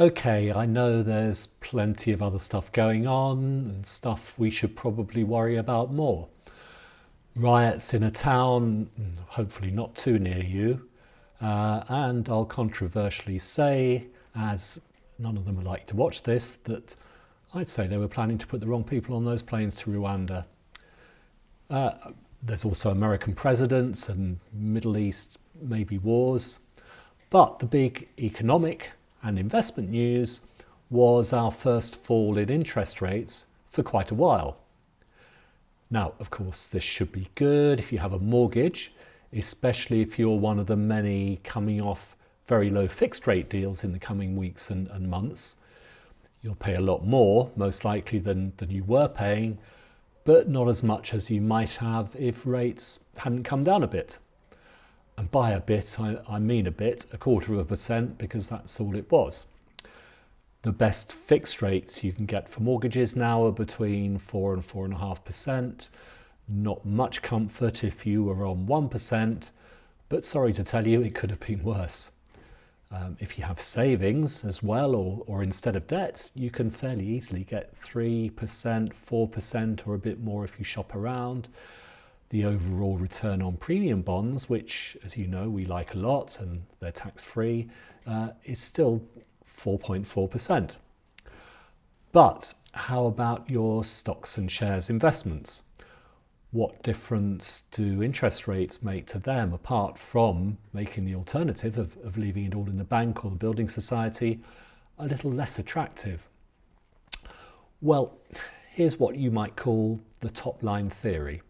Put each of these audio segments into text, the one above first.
Okay, I know there's plenty of other stuff going on and stuff we should probably worry about more. Riots in a town, hopefully not too near you, and I'll controversially say, as none of them would like to watch this, that I'd say they were planning to put the wrong people on those planes to Rwanda. There's also American presidents and Middle East maybe wars. But the big economic and investment news was our first fall in interest rates for quite a while. Now, of course, this should be good if you have a mortgage, especially if you're one of the many coming off very low fixed rate deals in the coming weeks and months. You'll pay a lot more, most likely, than you were paying, but not as much as you might have if rates hadn't come down a bit. And by a bit, I mean a bit, 0.25%, because that's all it was. The best fixed rates you can get for mortgages now are between 4 and 4.5%. Not much comfort if you were on 1%, but sorry to tell you, it could have been worse. If you have savings as well, or instead of debts, you can fairly easily get 3%, 4%, or a bit more if you shop around. The overall return on premium bonds, which, as you know, we like a lot and they're tax-free, is still 4.4%. But how about your stocks and shares investments? What difference do interest rates make to them, apart from making the alternative of leaving it all in the bank or the building society a little less attractive? Well, here's what you might call the top line theory.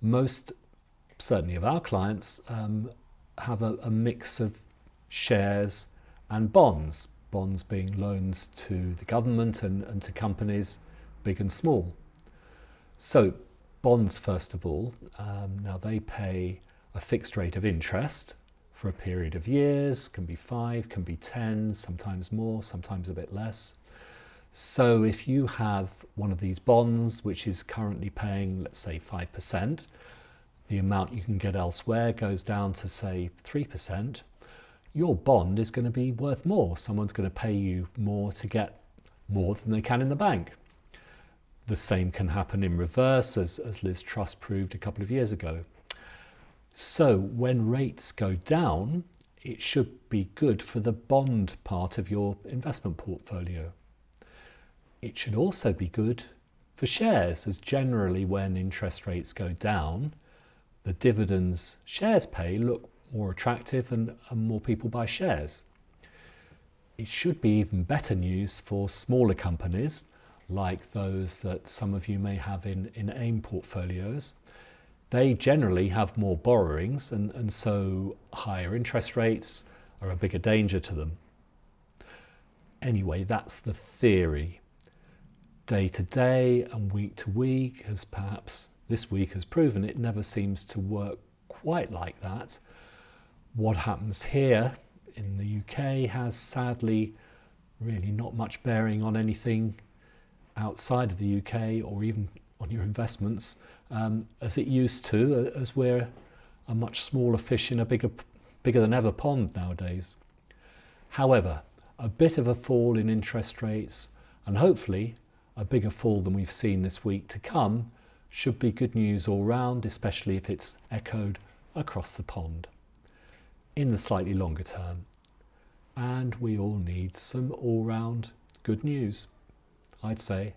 Most, certainly of our clients, have a mix of shares and bonds, bonds being loans to the government and to companies big and small. So bonds, first of all, now they pay a fixed rate of interest for a period of years, can be 5, can be 10, sometimes more, sometimes a bit less. So if you have one of these bonds which is currently paying, let's say, 5%, the amount you can get elsewhere goes down to, say, 3%, your bond is going to be worth more. Someone's going to pay you more to get more than they can in the bank. The same can happen in reverse, as Liz Truss proved a couple of years ago. So when rates go down, it should be good for the bond part of your investment portfolio. It should also be good for shares, as generally when interest rates go down, the dividends shares pay look more attractive and more people buy shares. It should be even better news for smaller companies, like those that some of you may have in AIM portfolios. They generally have more borrowings, and so higher interest rates are a bigger danger to them. Anyway, that's the theory. Day to day and week to week, as perhaps this week has proven, it never seems to work quite like that. What happens here in the UK has sadly really not much bearing on anything outside of the UK or even on your investments as it used to, as we're a much smaller fish in a bigger than ever pond nowadays. However, a bit of a fall in interest rates, and hopefully a bigger fall than we've seen this week to come, should be good news all round, especially if it's echoed across the pond in the slightly longer term. And we all need some all round good news, I'd say.